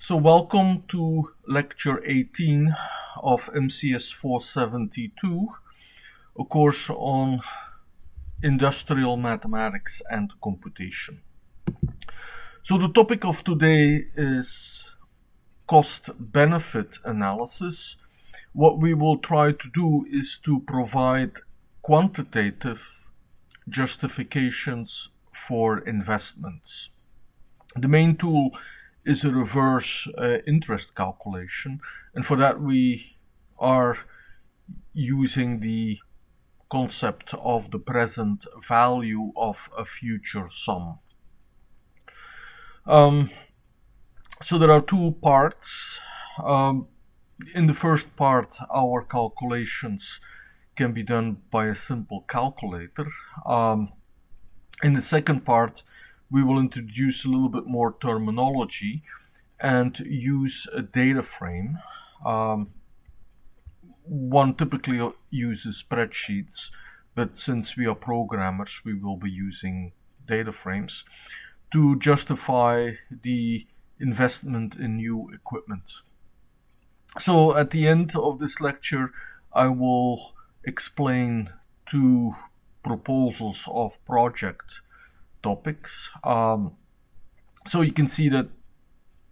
So welcome to lecture 18 of MCS 472, a course on industrial mathematics and computation. So the topic of today is cost-benefit analysis. What we will try to do is to provide quantitative justifications for investments. The main tool is a reverse interest calculation, and for that we are using the concept of the present value of a future sum. So there are two parts. In the first part, our calculations can be done by a simple calculator. In the second part, we will introduce a little bit more terminology and use a data frame. One typically uses spreadsheets, but since we are programmers, we will be using data frames to justify the investment in new equipment. So at the end of this lecture, I will explain two proposals of project topics. So you can see that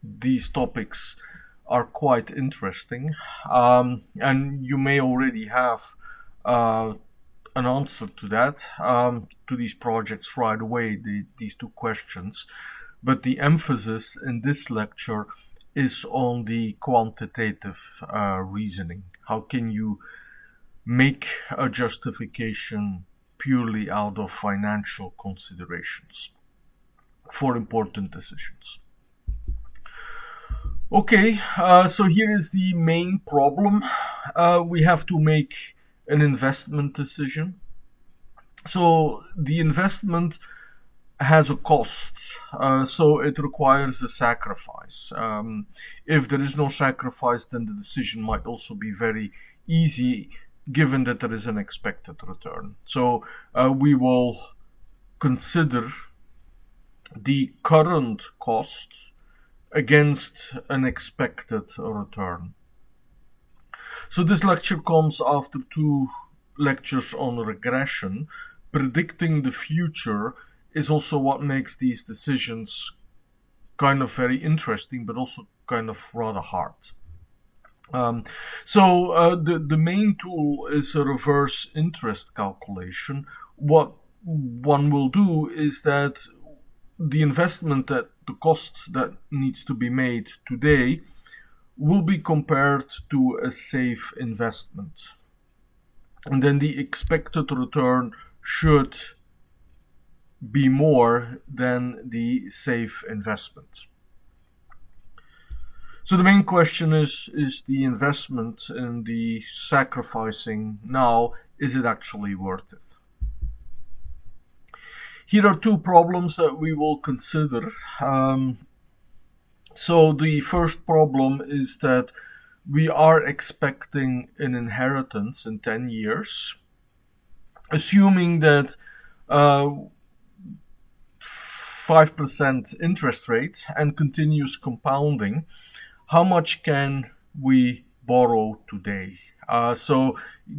these topics are quite interesting, and you may already have an answer to that, to these projects right away, these two questions. But the emphasis in this lecture is on the quantitative reasoning. How can you make a justification purely out of financial considerations for important decisions? Okay, so here is the main problem. We have to make an investment decision. So the investment has a cost, so it requires a sacrifice. If there is no sacrifice, then the decision might also be very easy, given that there is an expected return. So we will consider the current cost against an expected return. So this lecture comes after two lectures on regression. Predicting the future is also what makes these decisions kind of very interesting, but also kind of rather hard. The main tool is a reverse interest calculation. What one will do is that the investment, that the cost that needs to be made today, will be compared to a safe investment. And then the expected return should be more than the safe investment. So the main question is the investment and the sacrificing now, is it actually worth it? Here are two problems that we will consider. So the first problem is that we are expecting an inheritance in 10 years, assuming that 5% interest rate and continuous compounding. How much can we borrow today? So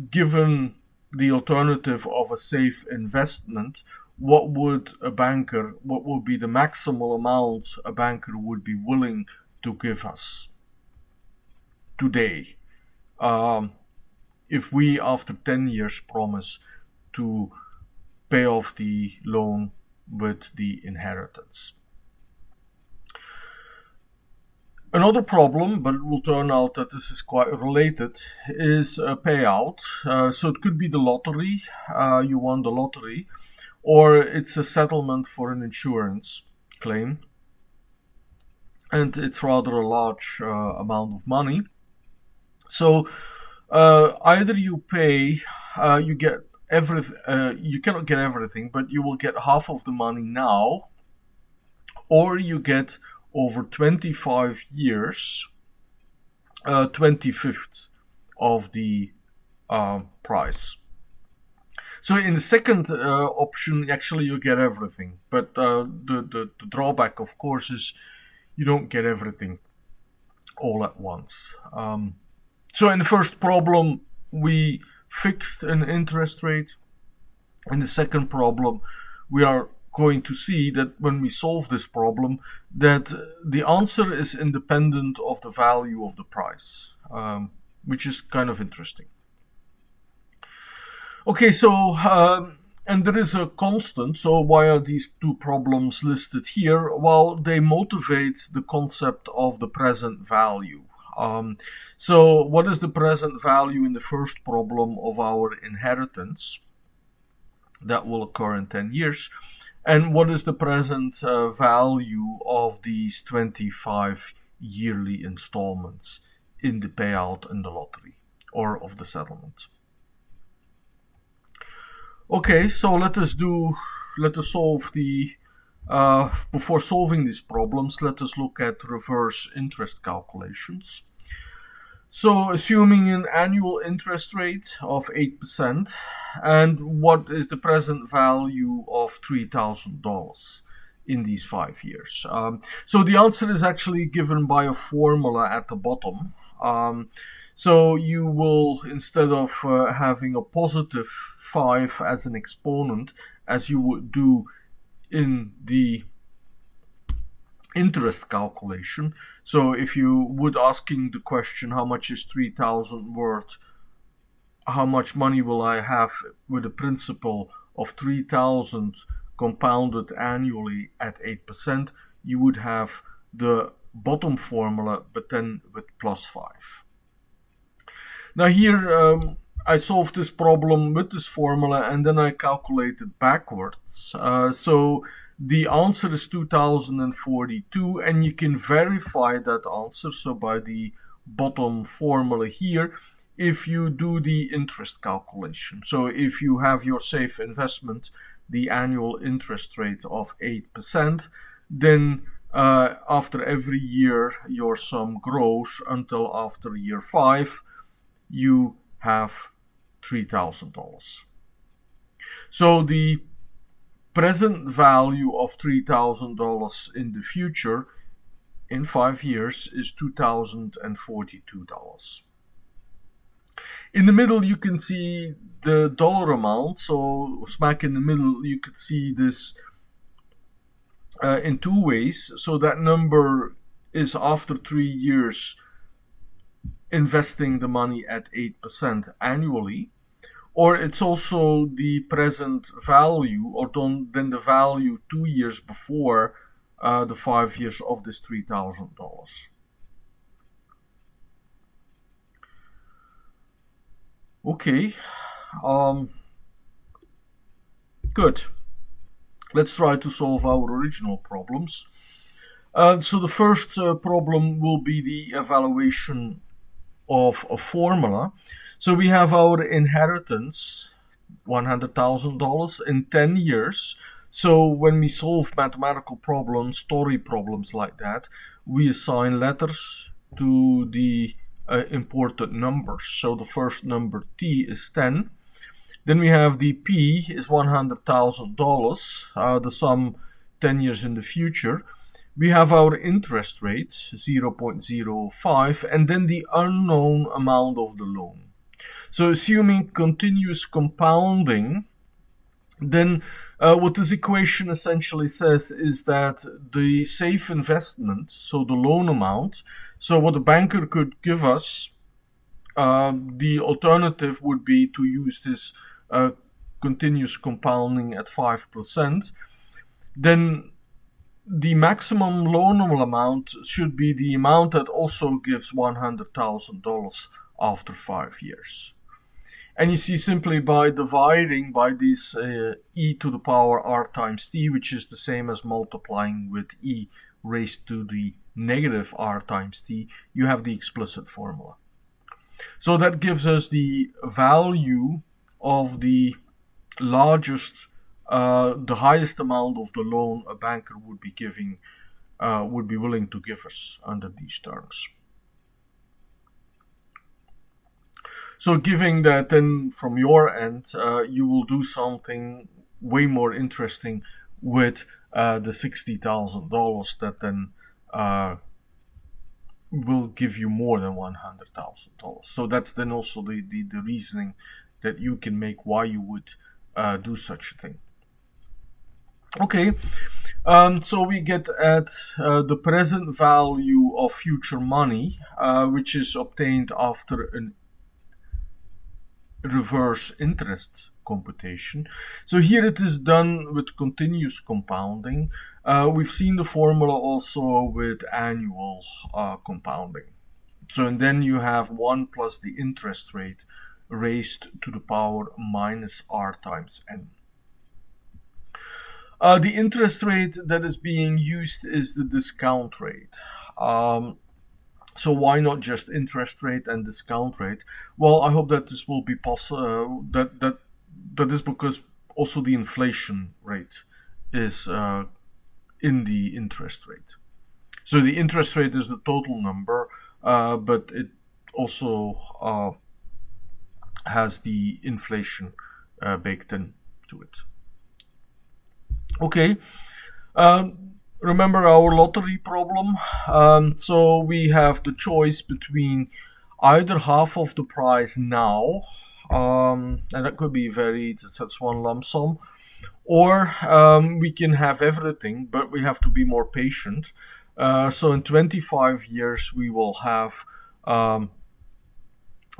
given the alternative of a safe investment, what would be the maximal amount a banker would be willing to give us today, if we after 10 years promise to pay off the loan with the inheritance? Another problem, but it will turn out that this is quite related, is a payout. So it could be the lottery, you won the lottery, or it's a settlement for an insurance claim, and it's rather a large amount of money. So either you pay, you get everything, you cannot get everything, but you will get half of the money now, or you get over 25 years 25th of the price. So in the second option, actually you get everything, but the drawback, of course, is you don't get everything. all at once. So in the first problem, we fixed an interest rate. In the second problem, we are going to see that when we solve this problem, that the answer is independent of the value of the price, which is kind of interesting. Okay, so and there is a constant. So why are these two problems listed here? Well, they motivate the concept of the present value. So what is the present value in the first problem of our inheritance? That will occur in 10 years. And what is the present value of these 25 yearly installments in the payout in the lottery or of the settlement? Okay, so let us solve the, before solving these problems, let us look at reverse interest calculations. So assuming an annual interest rate of 8%, and what is the present value of $3,000 in these 5 years? So the answer is actually given by a formula at the bottom. So you will, instead of having a positive 5 as an exponent, as you would do in the interest calculation. So if you would asking the question, how much is 3,000 worth? How much money will I have with a principal of 3,000 compounded annually at 8%? You would have the bottom formula, but then with plus 5. Now here I solved this problem with this formula and then I calculated backwards. So the answer is 2042, and you can verify that answer, so by the bottom formula here, if you do the interest calculation. So if you have your safe investment, the annual interest rate of 8%, then after every year your sum grows until after year 5 you have $3,000. So the present value of $3,000 in the future in 5 years is $2,042. In the middle you can see the dollar amount, so smack in the middle you could see this in two ways. So that number is after 3 years investing the money at 8% annually, or it's also the present value, or then the value 2 years before the 5 years of this $3,000. Okay, good. Let's try to solve our original problems. So the first problem will be the evaluation of a formula. So we have our inheritance, $100,000 in 10 years. So when we solve mathematical problems, story problems like that, we assign letters to the important numbers. So the first number T is 10. Then we have the P is $100,000, the sum 10 years in the future. We have our interest rate, 0.05, and then the unknown amount of the loan. So assuming continuous compounding, then what this equation essentially says is that the safe investment, so the loan amount, so what the banker could give us, the alternative would be to use this continuous compounding at 5%. Then the maximum loanable amount should be the amount that also gives $100,000 after 5 years. And you see, simply by dividing by this e to the power r times t, which is the same as multiplying with e raised to the negative r times t, you have the explicit formula. So that gives us the value of the largest, the highest amount of the loan a banker would be willing to give us under these terms. So given that, then from your end, you will do something way more interesting with the $60,000 that then will give you more than $100,000. So that's then also the reasoning that you can make why you would do such a thing. Okay, so we get at the present value of future money, which is obtained after an reverse interest computation. So here it is done with continuous compounding. We've seen the formula also with annual compounding. So and then you have 1 plus the interest rate raised to the power minus r times n. The interest rate that is being used is the discount rate. So why not just interest rate and discount rate? Well, I hope that this will be possible. That is because also the inflation rate is in the interest rate. So the interest rate is the total number, but it also has the inflation baked in to it. Okay. Remember our lottery problem? So we have the choice between either half of the price now, and that could be that's one lump sum, or we can have everything, but we have to be more patient. So in 25 years, we will have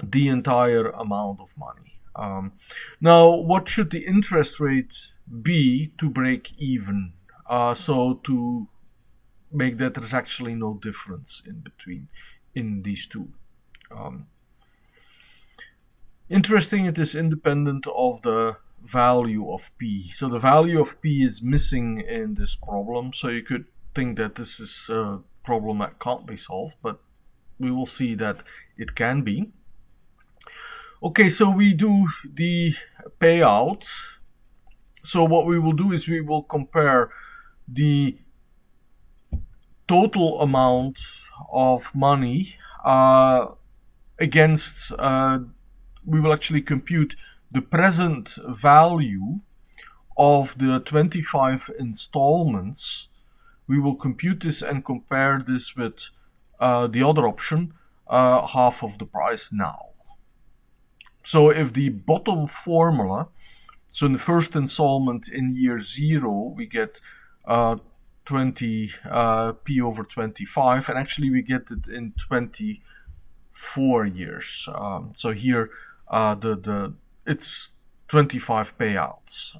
the entire amount of money. Now, what should the interest rate be to break even? So to make that there's actually no difference in these two. Interesting, it is independent of the value of p. So the value of p is missing in this problem. So you could think that this is a problem that can't be solved, but we will see that it can be. Okay, so we do the payout. So what we will do is we will compare the total amount of money against, we will actually compute the present value of the 25 installments. We will compute this and compare this with the other option, half of the price now. So if the bottom formula, so in the first installment in year 0, we get 20 p over 25, and actually we get it in 24 years. So here it's 25 payouts.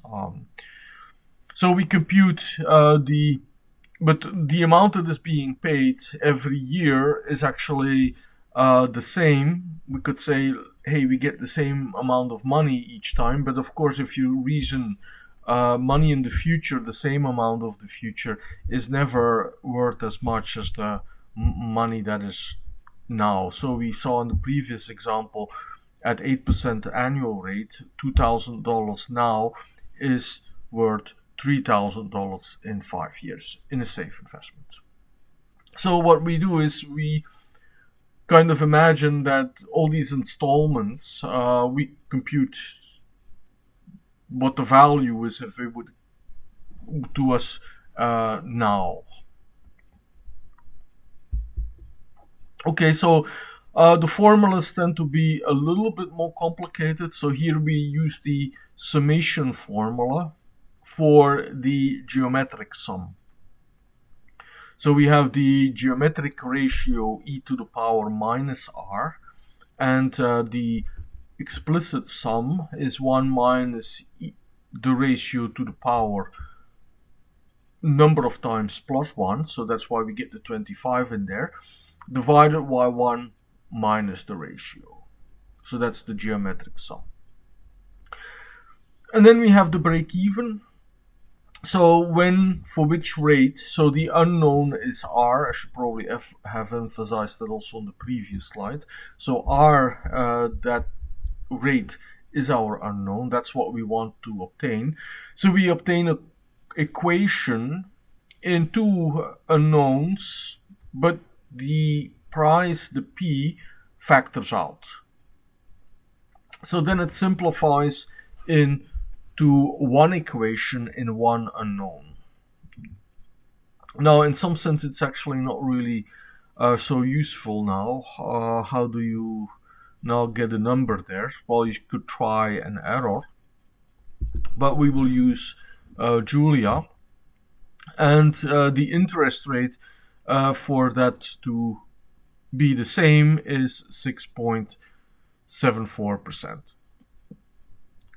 So we compute but the amount that is being paid every year is actually the same. We could say, hey, we get the same amount of money each time, but of course if you reason money in the future, the same amount of the future is never worth as much as the money that is now. So we saw in the previous example, at 8% annual rate, $2,000 now is worth $3,000 in 5 years in a safe investment. So what we do is we kind of imagine that all these installments, we compute what the value is if it would to us now. Okay, so the formulas tend to be a little bit more complicated. So here we use the summation formula for the geometric sum. So we have the geometric ratio e to the power minus r, and the explicit sum is 1 minus the ratio to the power number of times plus 1, so that's why we get the 25 in there, divided by 1 minus the ratio. So that's the geometric sum. And then we have the break even. So when, for which rate, so the unknown is r. I should probably have emphasized that also on the previous slide. So r, that rate is our unknown. That's what we want to obtain. So we obtain an equation in two unknowns, but the price, the p, factors out. So then it simplifies into one equation in one unknown. Now, in some sense, it's actually not really so useful now. How do you now get a number there? Well, you could try an error, but we will use Julia, and the interest rate for that to be the same is 6.74%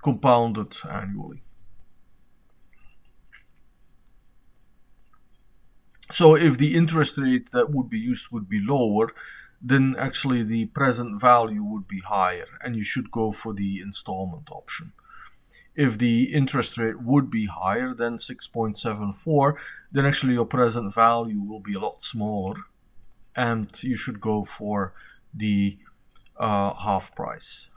compounded annually. So if the interest rate that would be used would be lower, then actually the present value would be higher, and you should go for the installment option. If the interest rate would be higher than 6.74, then actually your present value will be a lot smaller, and you should go for the half price.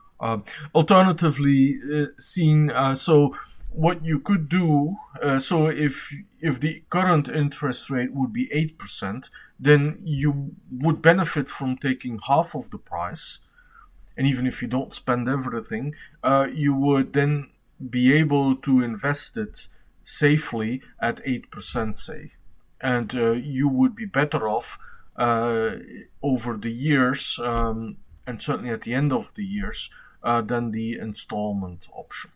Alternatively, so what you could do, so if the current interest rate would be 8%, then you would benefit from taking half of the price, and even if you don't spend everything, you would then be able to invest it safely at 8%, say, and you would be better off over the years, and certainly at the end of the years, than the installment option.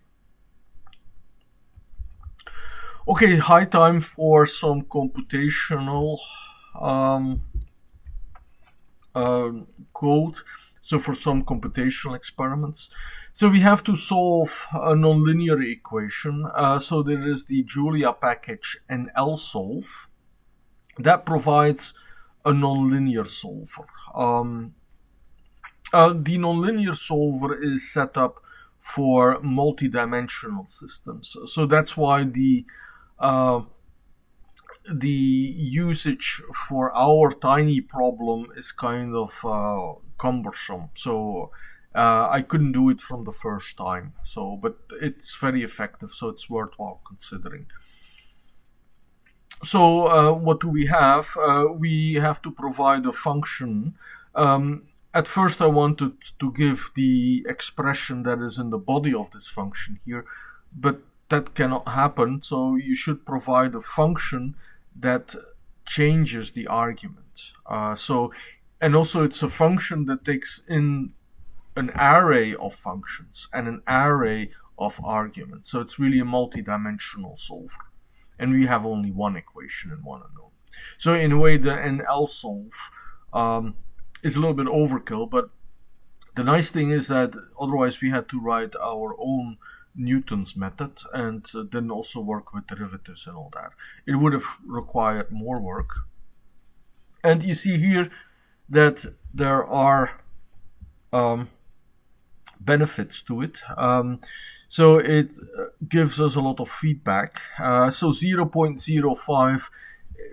Okay, high time for some computational code. So for some computational experiments. So we have to solve a nonlinear equation. So there is the Julia package NLSolve that provides a nonlinear solver. The nonlinear solver is set up for multidimensional systems. So that's why the usage for our tiny problem is kind of cumbersome. So I couldn't do it from the first time. So, but it's very effective, so it's worthwhile considering. So what do we have? We have to provide a function. At first I wanted to give the expression that is in the body of this function here, but that cannot happen, so you should provide a function that changes the argument. And also it's a function that takes in an array of functions and an array of arguments. So it's really a multi-dimensional solver. And we have only one equation and one unknown. So in a way, the NLSolve is a little bit overkill, but the nice thing is that otherwise we had to write our own Newton's method and then also work with derivatives and all that. It would have required more work. And you see here that there are benefits to it. So it gives us a lot of feedback. So 0.05,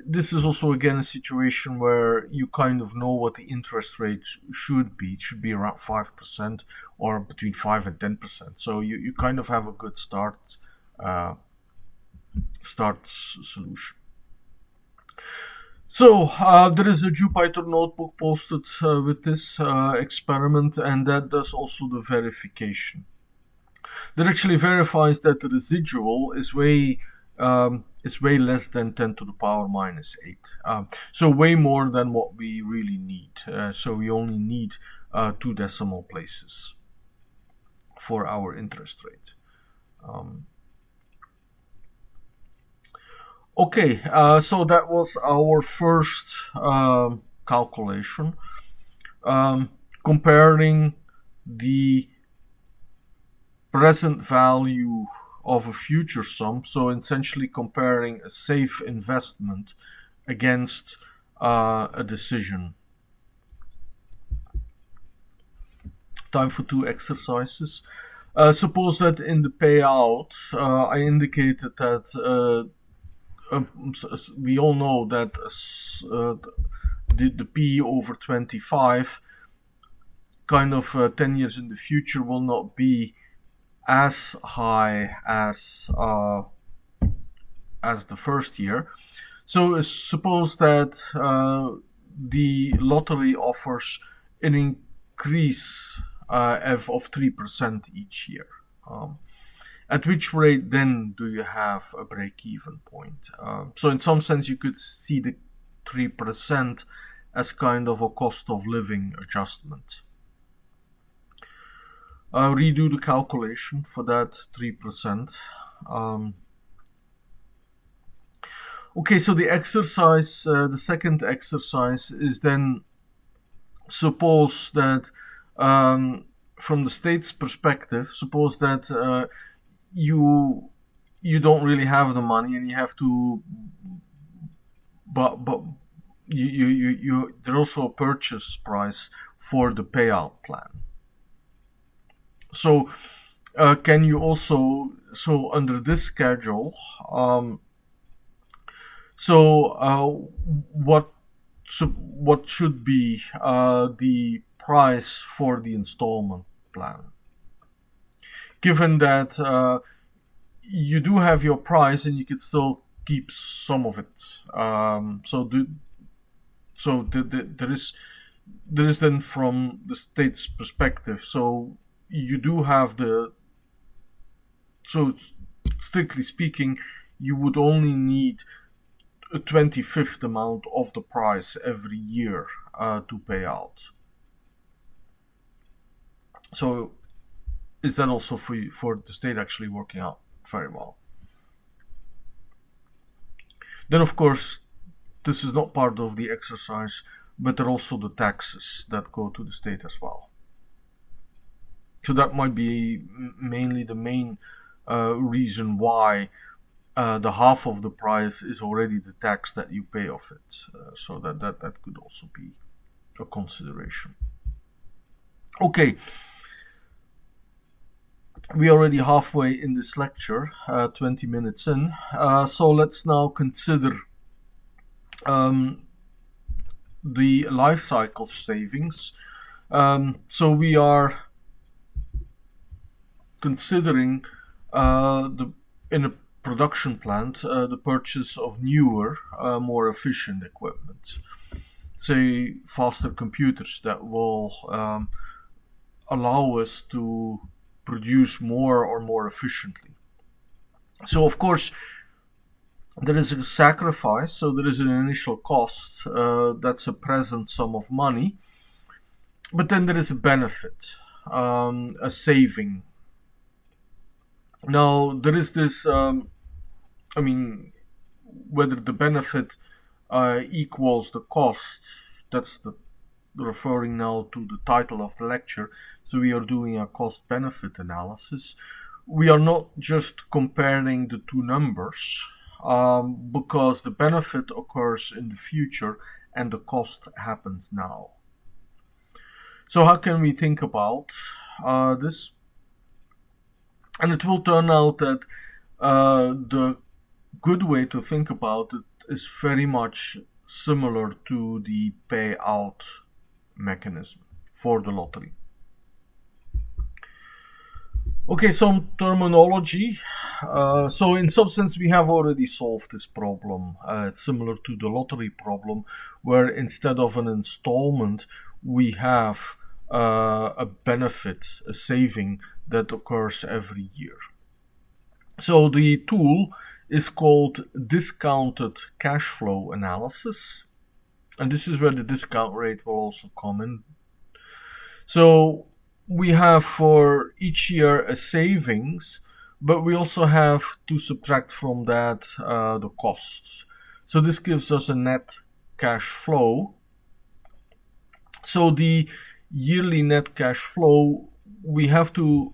this is also again a situation where you kind of know what the interest rate should be. It should be around 5% or between 5 and 10%. So you kind of have a good start solution. So there is a Jupyter notebook posted with this experiment, and that does also the verification. That actually verifies that the residual is way less than 10 to the power minus 8. So way more than what we really need. So we only need 2 decimal places for our interest rate. Okay, so that was our first calculation, comparing the present value of a future sum, so essentially comparing a safe investment against a decision. Time for 2 exercises. Suppose that in the payout, I indicated that we all know that the P over 25 kind of 10 years in the future will not be as high as the first year. So suppose that the lottery offers an increase of 3% each year. At which rate then do you have a break-even point? So in some sense you could see the 3% as kind of a cost of living adjustment. Redo the calculation for that 3%. Okay, so the exercise, the second exercise is then suppose that from the state's perspective, suppose that you don't really have the money and you have to, but there's also a purchase price for the payout plan. So can you also, so under this schedule, what should be the price for the installment plan? Given that you do have your price and you can still keep some of it. There is then from the state's perspective. So you do have so strictly speaking, you would only need a 25th amount of the price every year to pay out. So is that also for the state actually working out very well? Then of course, this is not part of the exercise, but there are also the taxes that go to the state as well. So that might be mainly the main reason why the half of the price is already the tax that you pay off it. So that could also be a consideration. Okay. We're already halfway in this lecture, 20 minutes in. So let's now consider the life cycle savings. So we are considering in a production plant the purchase of newer, more efficient equipment. Say faster computers that will allow us to produce more or more efficiently. So of course there is a sacrifice, so there is an initial cost, that's a present sum of money, but then there is a benefit, a saving. Now there is this, whether the benefit equals the cost, that's referring now to the title of the lecture. So we are doing a cost-benefit analysis. We are not just comparing the two numbers, because the benefit occurs in the future and the cost happens now. So how can we think about this? And it will turn out that the good way to think about it is very much similar to the payout mechanism for the lottery. Okay, some terminology. So in substance, we have already solved this problem. It's similar to the lottery problem, where instead of an installment, we have a benefit, a saving that occurs every year. So the tool is called discounted cash flow analysis. And this is where the discount rate will also come in. So we have for each year a savings, but we also have to subtract from that the costs. So this gives us a net cash flow. So the yearly net cash flow, we have to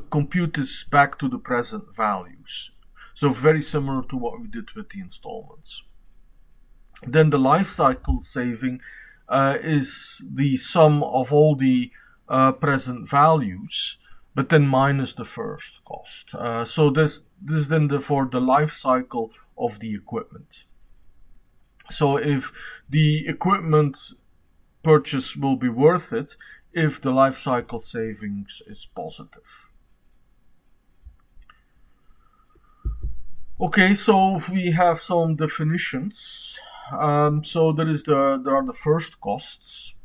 compute this back to the present values. So very similar to what we did with the installments. Then the life cycle saving is the sum of all the present values, but then minus the first cost. So this then for the life cycle of the equipment. So if the equipment purchase will be worth it if the life cycle savings is positive. Okay, so we have some definitions. So there are the first costs.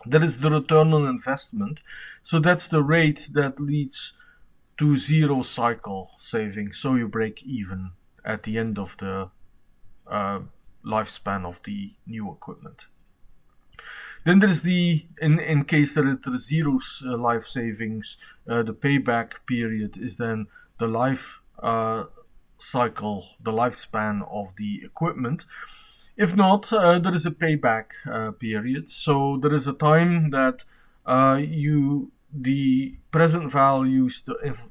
There is the return on investment. So that's the rate that leads to zero cycle savings. So you break even at the end of the lifespan of the new equipment. Then there is the, in case that it is zero life savings, the payback period is then the life cycle, the lifespan of the equipment. If not, there is a payback period. So there is a time that the present values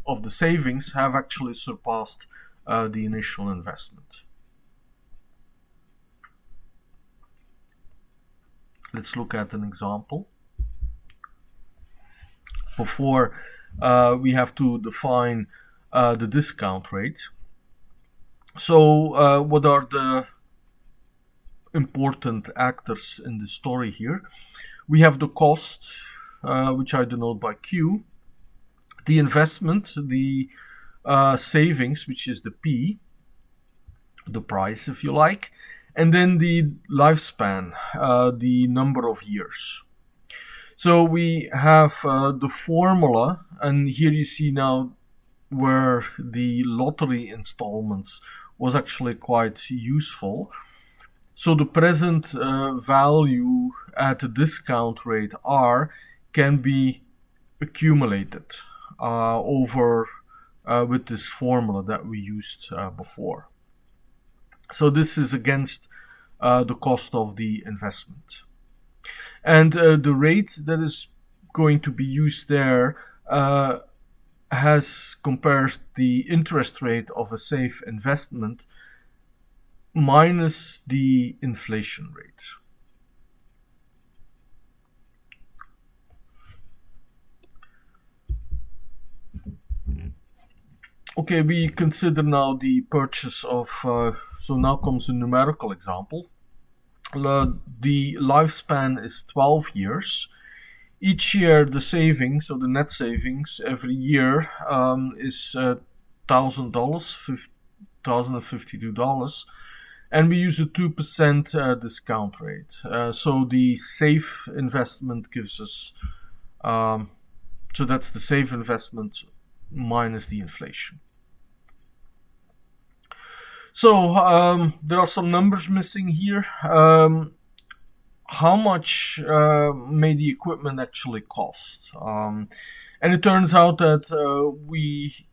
of the savings have actually surpassed the initial investment. Let's look at an example. Before we have to define the discount rate. So what are the important actors in the story here? We have the cost, which I denote by Q, the investment, the savings, which is the P, the price if you like, and then the lifespan, the number of years. So we have the formula, and here you see now where the lottery installments was actually quite useful. So the present value at a discount rate R can be accumulated over with this formula that we used before. So this is against the cost of the investment. And the rate that is going to be used there compares the interest rate of a safe investment minus the inflation rate. Okay, we consider now the purchase of, so now comes a numerical example. The lifespan is 12 years. Each year the savings, so the net savings every year is $1,000, $1,052, and we use a 2% discount rate. So the safe investment gives us, so that's the safe investment minus the inflation. So there are some numbers missing here. How much may the equipment actually cost? And it turns out that we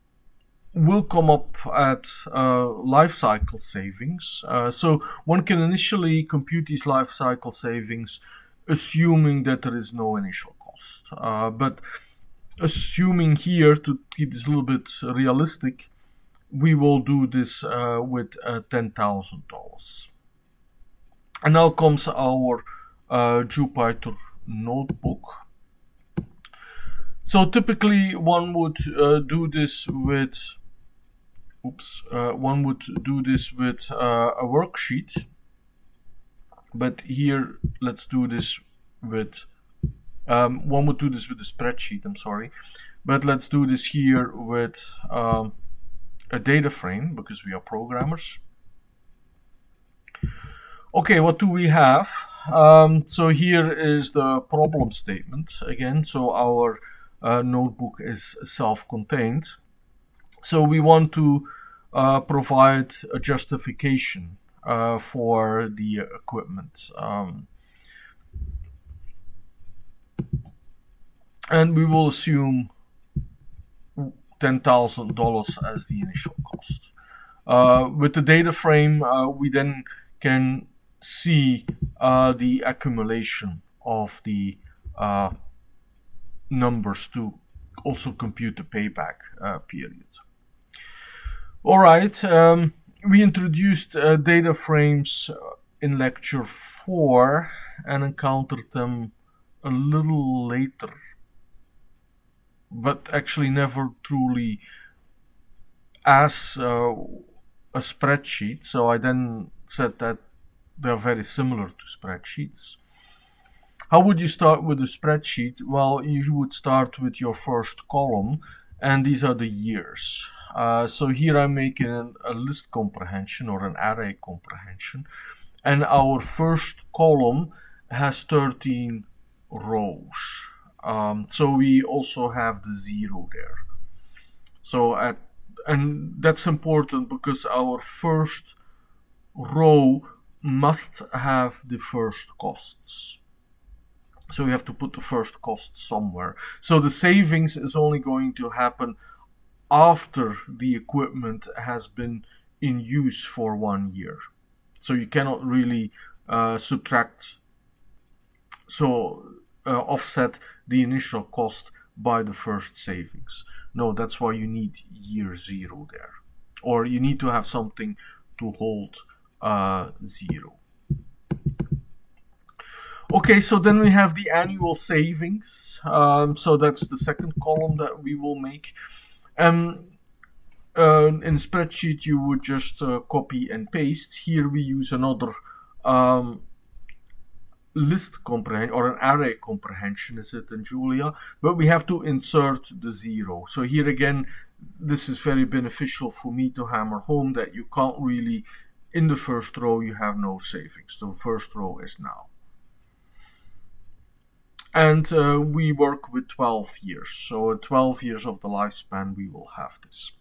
will come up at life cycle savings. So one can initially compute these life cycle savings assuming that there is no initial cost. But assuming here, to keep this a little bit realistic, we will do this with $10,000. And now comes our Jupyter notebook. So typically one would do this with a worksheet, but here let's do this with one would do this with a spreadsheet, I'm sorry, but let's do this here with a data frame because we are programmers. Okay, what do we have? So here is the problem statement again. So our notebook is self-contained. So we want to provide a justification for the equipment. And we will assume $10,000 as the initial cost. With the data frame, we then can see the accumulation of the numbers to also compute the payback period. All right, we introduced data frames in lecture 4 and encountered them a little later, but actually never truly as a spreadsheet. So I then said that they're very similar to spreadsheets. How would you start with a spreadsheet? Well, you would start with your first column, and these are the years. So here I'm making a list comprehension or an array comprehension, and our first column has 13 rows. So we also have the 0 there. So and that's important because our first row must have the first costs. So you have to put the first cost somewhere. So the savings is only going to happen after the equipment has been in use for 1 year. So you cannot really subtract, offset the initial cost by the first savings. No, that's why you need year 0 there. Or you need to have something to hold 0. Okay, so then we have the annual savings. So that's the second column that we will make. In spreadsheet, you would just copy and paste. Here we use another list comprehension, or an array comprehension is it in Julia, but we have to insert the 0. So here again, this is very beneficial for me to hammer home that you can't really, in the first row you have no savings. The first row is now. And we work with 12 years. So at 12 years of the lifespan we will have this.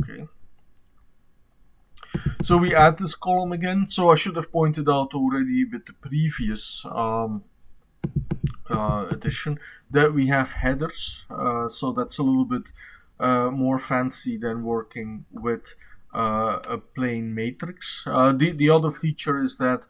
Okay. So we add this column again. So I should have pointed out already with the previous edition that we have headers. So that's a little bit more fancy than working with a plain matrix. The other feature is that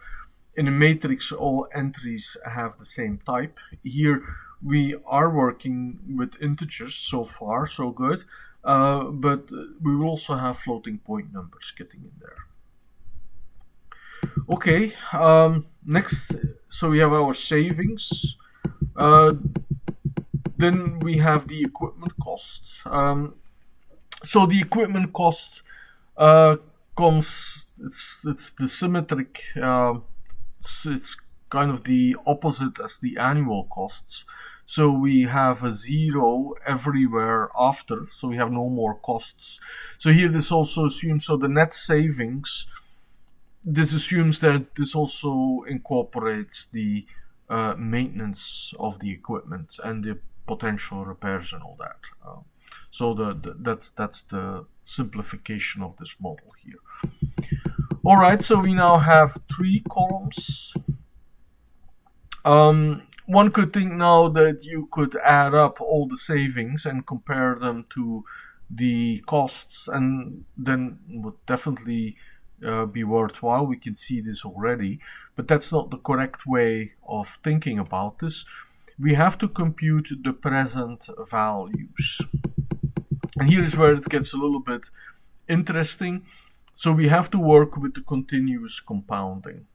in a matrix all entries have the same type. Here we are working with integers, so far so good, but we will also have floating point numbers getting in there. Okay, next, so we have our savings. Then we have the equipment cost. So the equipment cost it's the symmetric, it's kind of the opposite as the annual costs. So we have a 0 everywhere after, so we have no more costs. So here this also assumes, so the net savings, this assumes that this also incorporates the maintenance of the equipment and the potential repairs and all that. So that's the simplification of this model here. Alright, so we now have 3 columns. One could think now that you could add up all the savings and compare them to the costs, and then would definitely be worthwhile. We can see this already, but that's not the correct way of thinking about this. We have to compute the present values. And here is where it gets a little bit interesting. So we have to work with the continuous compounding.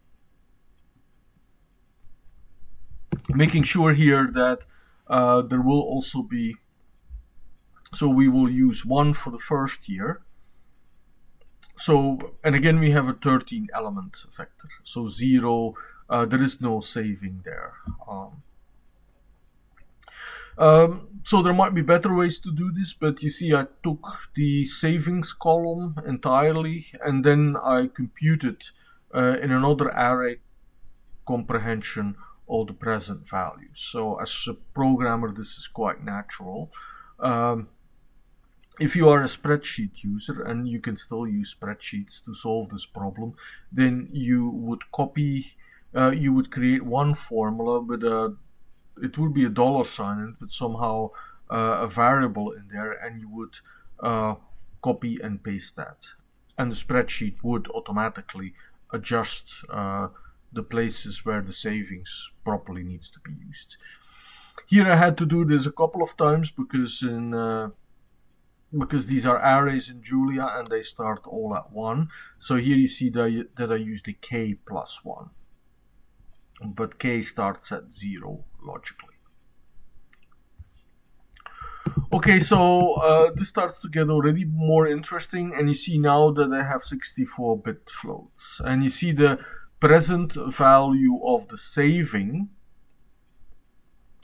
Making sure here that there will also be, so we will use 1 for the first year. So, and again we have a 13 element vector. So 0, there is no saving there. So there might be better ways to do this, but you see I took the savings column entirely and then I computed in another array comprehension all the present values. So as a programmer this is quite natural. If you are a spreadsheet user, and you can still use spreadsheets to solve this problem, then you would copy, you would create one formula with it would be a $sign in it, but somehow a variable in there, and you would copy and paste that. And the spreadsheet would automatically adjust the places where the savings properly needs to be used. Here I had to do this a couple of times because these are arrays in Julia and they start all at 1. So here you see that I used the k plus 1. But k starts at 0 logically. Okay, so this starts to get already more interesting, and you see now that I have 64-bit floats. And you see the present value of the saving.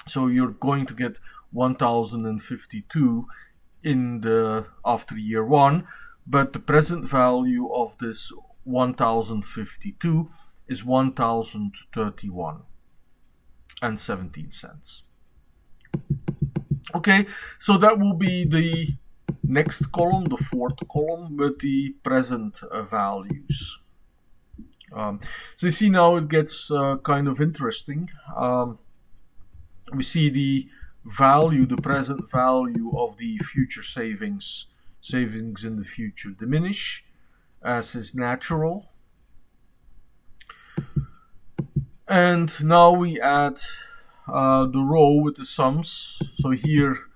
So you're going to get 1052 in the after year 1, but the present value of this 1052 is 1031 and 17 cents. Okay, so that will be the next column, the 4th column, with the present values. So you see now it gets kind of interesting. We see the value, the present value of the future savings in the future diminish, as is natural. And now we add the row with the sums. So here,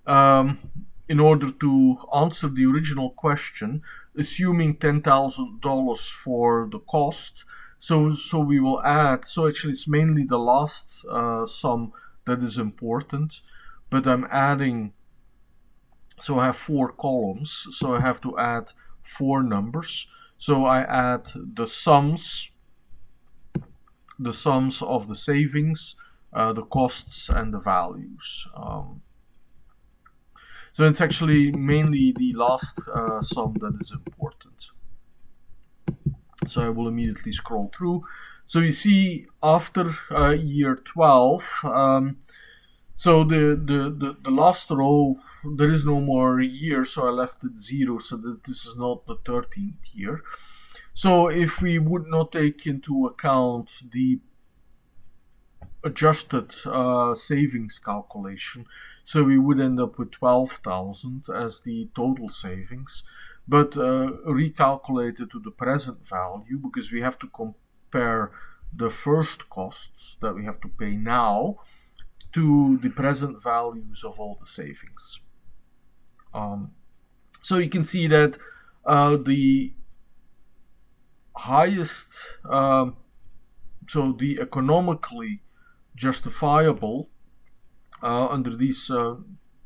in order to answer the original question, assuming $10,000 for the cost, so we will add. So actually, it's mainly the last sum that is important, but I'm adding. So I have 4 columns, so I have to add 4 numbers. So I add the sums of the savings, the costs, and the values. So it's actually mainly the last sum that is important. So I will immediately scroll through. So you see after year 12, so the last row, there is no more year, so I left it 0, so that this is not the 13th year. So if we would not take into account the adjusted savings calculation, so we would end up with 12,000 as the total savings, but recalculated to the present value, because we have to compare the first costs that we have to pay now to the present values of all the savings. So you can see that the highest, so the economically justifiable under these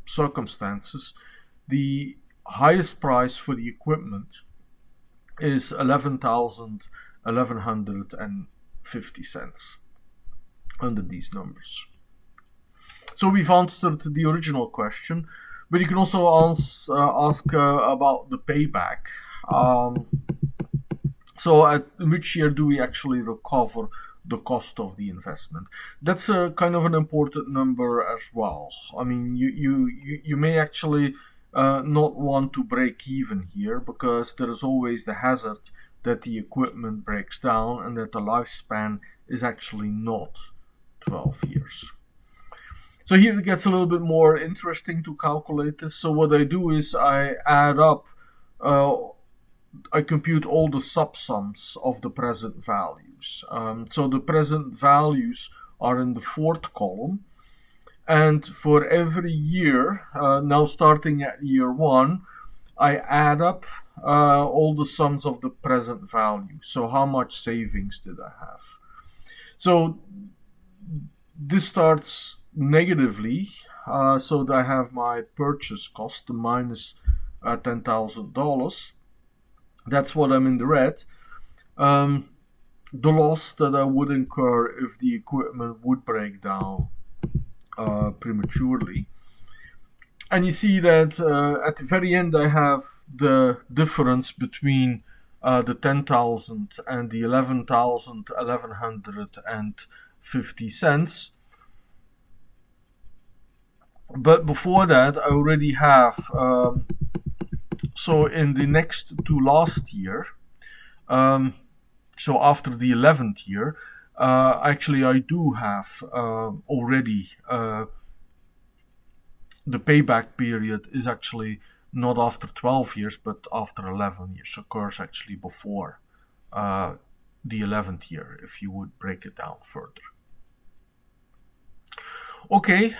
circumstances, the highest price for the equipment is $11,150 under these numbers. So we've answered the original question, but you can also ask about the payback. So in which year do we actually recover the cost of the investment? That's a kind of an important number as well. I mean, you may actually not want to break even here, because there is always the hazard that the equipment breaks down and that the lifespan is actually not 12 years. So here it gets a little bit more interesting to calculate this. So what I do is I add up, I compute all the subsums of the present values. So the present values are in the 4th column. And for every year, now starting at year 1, I add up all the sums of the present value. So how much savings did I have? So this starts negatively, so that I have my purchase cost minus $10,000. That's what I'm in the red. The loss that I would incur if the equipment would break down prematurely. And you see that at the very end I have the difference between the 10,000 and the 11,150 cents. But before that, I already have, so in the next to last year, so after the 11th year, actually I do have already the payback period is actually not after 12 years, but after 11 years. Occurs actually before the 11th year, if you would break it down further. Okay,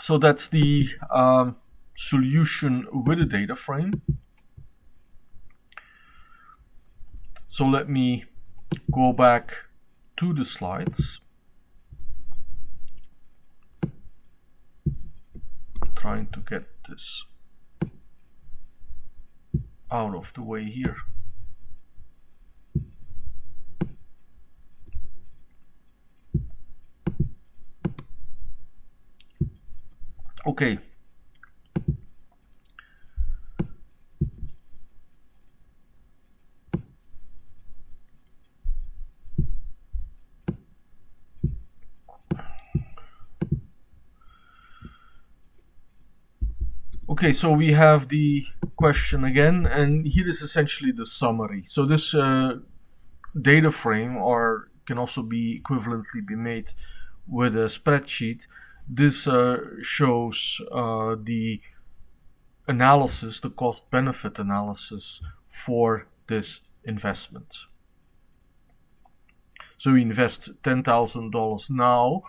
so that's the solution with a data frame. So let me go back to the slides. Trying to get this out of the way here. Okay. Okay, so we have the question again, and here is essentially the summary. So this data frame, or can also be equivalently be made with a spreadsheet. This shows the analysis, the cost-benefit analysis for this investment. So we invest $10,000 now,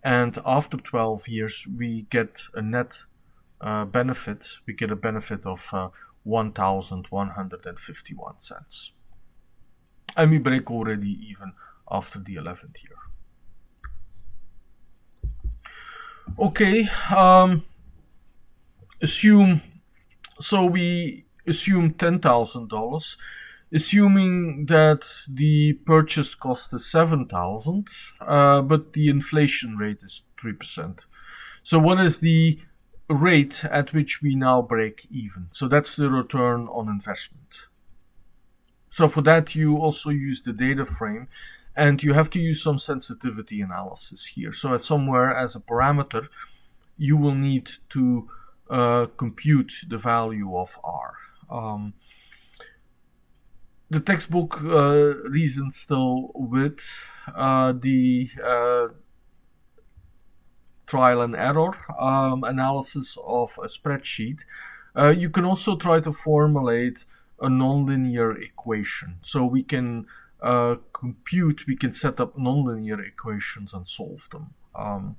and after 12 years we get a net benefit. We get a benefit of 1,151 cents. And we break already even after the 11th year. Okay, we assume $10,000, assuming that the purchase cost is 7,000, but the inflation rate is 3%. So what is the rate at which we now break even? So that's the return on investment. So for that you also use the data frame, and you have to use some sensitivity analysis here. So somewhere as a parameter you will need to compute the value of R. The textbook reasons still with the trial and error analysis of a spreadsheet. You can also try to formulate a nonlinear equation. So we can we can set up nonlinear equations and solve them.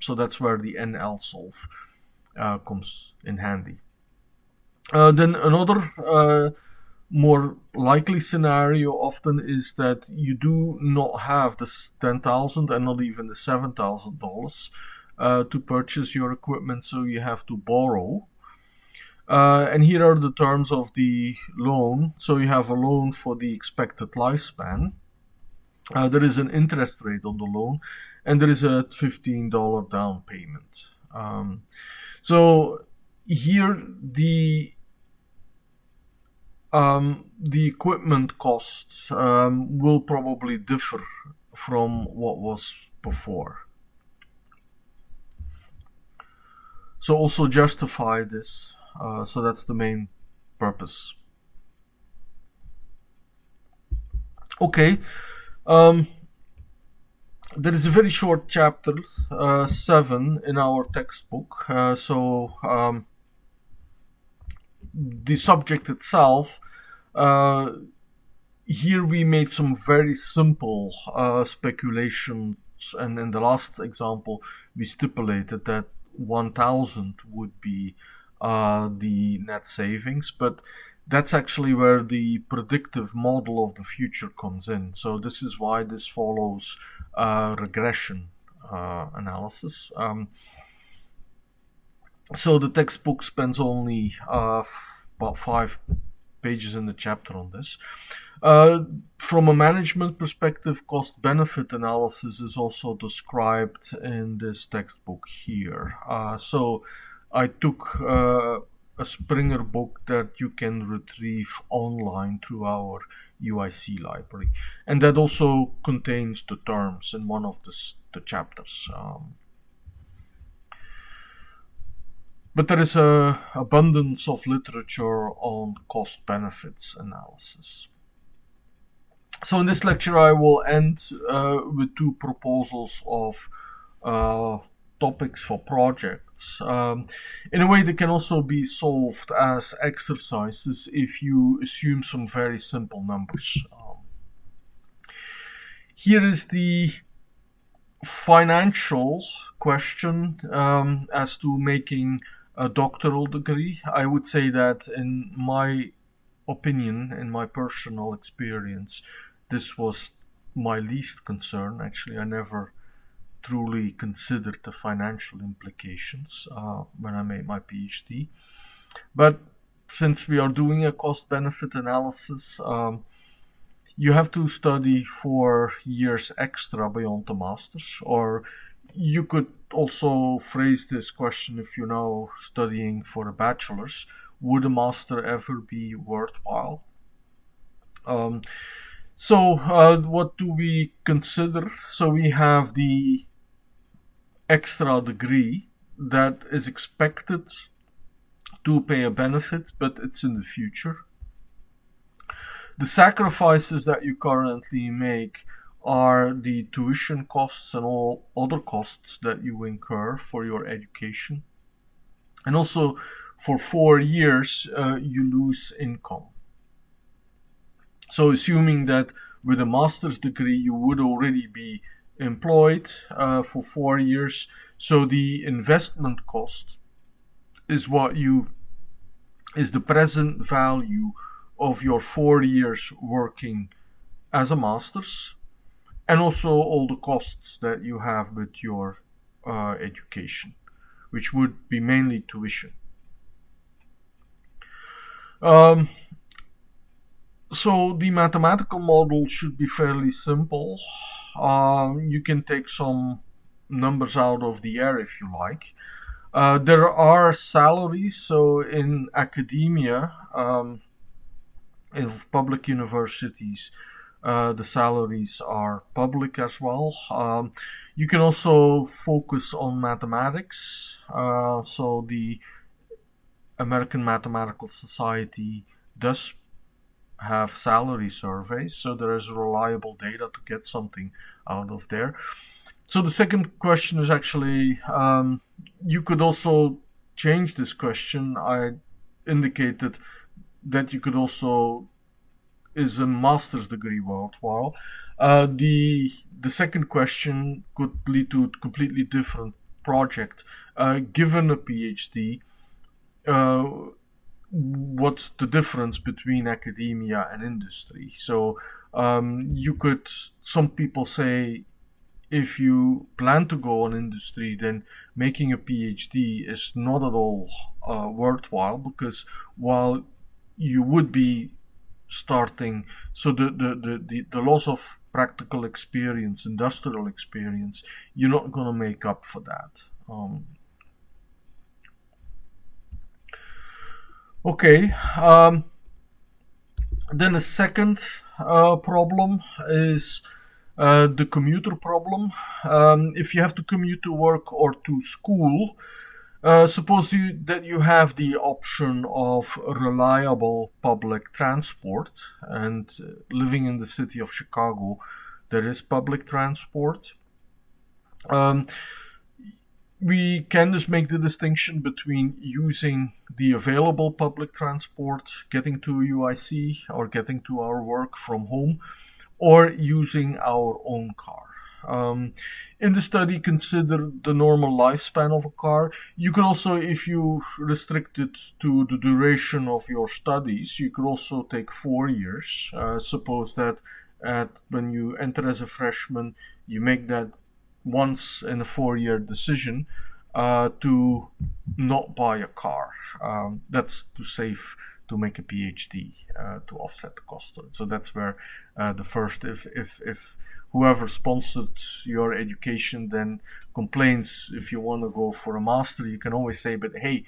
So that's where the NL solve comes in handy. Then another more likely scenario often is that you do not have this 10,000 and not even the $7,000 to purchase your equipment, so you have to borrow. And here are the terms of the loan. So you have a loan for the expected lifespan. There is an interest rate on the loan, and there is a $15 down payment. So here the equipment costs will probably differ from what was before. So also justify this. So that's the main purpose. Okay. There is a very short chapter, 7 in our textbook. The subject itself, here we made some very simple speculations, and in the last example we stipulated that 1,000 would be the net savings, but that's actually where the predictive model of the future comes in. So this is why this follows regression analysis. So the textbook spends only about 5 pages in the chapter on this. From a management perspective, cost-benefit analysis is also described in this textbook here. So I took a Springer book that you can retrieve online through our UIC library, and that also contains the terms in one of the chapters. But there is an abundance of literature on cost-benefits analysis. So in this lecture I will end with 2 proposals of topics for projects. In a way they can also be solved as exercises if you assume some very simple numbers. Here is the financial question as to making a doctoral degree. I would say that in my opinion, in my personal experience, this was my least concern. Actually, I never truly considered the financial implications when I made my PhD. But since we are doing a cost-benefit analysis, you have to study 4 years extra beyond the master's, or you could also phrase this question if you're now studying for a bachelor's: would a master ever be worthwhile? What do we consider? So we have the extra degree that is expected to pay a benefit, but it's in the future. The sacrifices that you currently make are the tuition costs and all other costs that you incur for your education. And also, for 4 years, you lose income. So, assuming that with a master's degree you would already be employed for 4 years, so the investment cost is the present value of your 4 years working as a master's, and also all the costs that you have with your education, which would be mainly tuition. Um, so the mathematical model should be fairly simple. You can take some numbers out of the air if you like. There are salaries, so in academia, in public universities, the salaries are public as well. You can also focus on mathematics. So the American Mathematical Society does have salary surveys, so there is reliable data to get something out of there. So the second question is actually, you could also change this question. I indicated that you could also, is a master's degree worthwhile? The second question could lead to a completely different project. Given a PhD, uh, what's the difference between academia and industry? So some people say, if you plan to go on industry, then making a PhD is not at all worthwhile, because while you would be starting, so the loss of practical experience, industrial experience, you're not going to make up for that. Okay. Then a second problem is the commuter problem. If you have to commute to work or to school, suppose that you have the option of reliable public transport, and living in the city of Chicago, there is public transport. Um, we can just make the distinction between using the available public transport, getting to UIC or getting to our work from home, or using our own car. In the study, consider the normal lifespan of a car. You could also, if you restrict it to the duration of your studies, you could also take 4 years. Suppose that when you enter as a freshman, you make that once in a 4 year decision to not buy a car. That's to make a PhD to offset the cost of it. So that's where the first, if whoever sponsored your education then complains, if you want to go for a master, you can always say, but hey,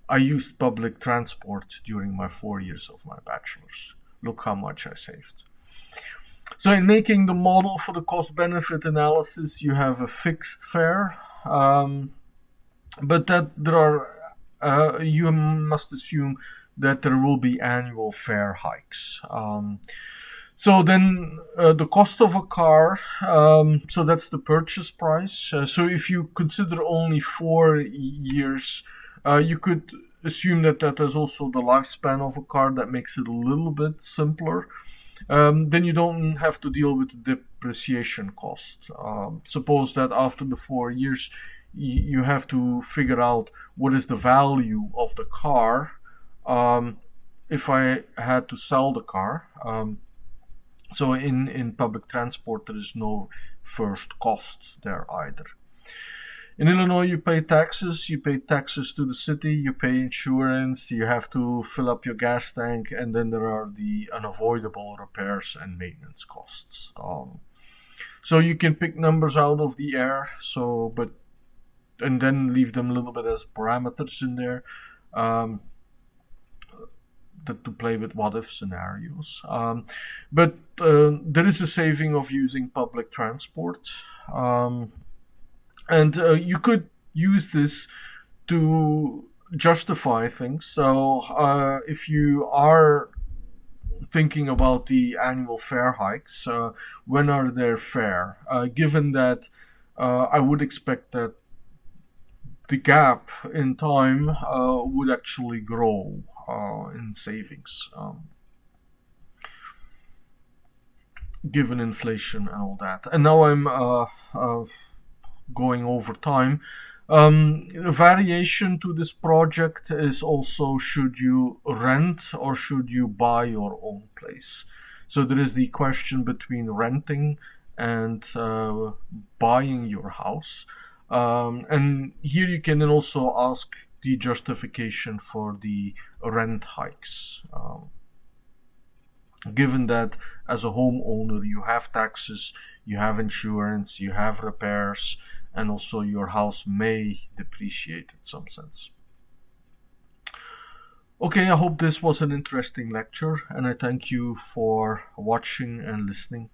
I used public transport during my 4 years of my bachelor's. Look how much I saved. So in making the model for the cost-benefit analysis, you have a fixed fare, but that you must assume that there will be annual fare hikes. So then the cost of a car, so that's the purchase price. So if you consider only 4 years, you could assume that is also the lifespan of a car. That makes it a little bit simpler. Then you don't have to deal with the depreciation cost. Suppose that after the 4 years, you have to figure out what is the value of the car. If I had to sell the car, so in public transport, there is no first cost there either. In Illinois, you pay taxes to the city, you pay insurance, you have to fill up your gas tank, and then there are the unavoidable repairs and maintenance costs. So you can pick numbers out of the air, and then leave them a little bit as parameters in there. To play with what if scenarios. But there is a saving of using public transport. And you could use this to justify things. So if you are thinking about the annual fare hikes, when are they fair? Given that I would expect that the gap in time would actually grow in savings, given inflation and all that. And now I'm going over time. A variation to this project is also, should you rent or should you buy your own place? So there is the question between renting and buying your house. And here you can then also ask the justification for the rent hikes. Given that as a homeowner you have taxes, you have insurance, you have repairs, and also your house may depreciate in some sense. Okay, I hope this was an interesting lecture, and I thank you for watching and listening.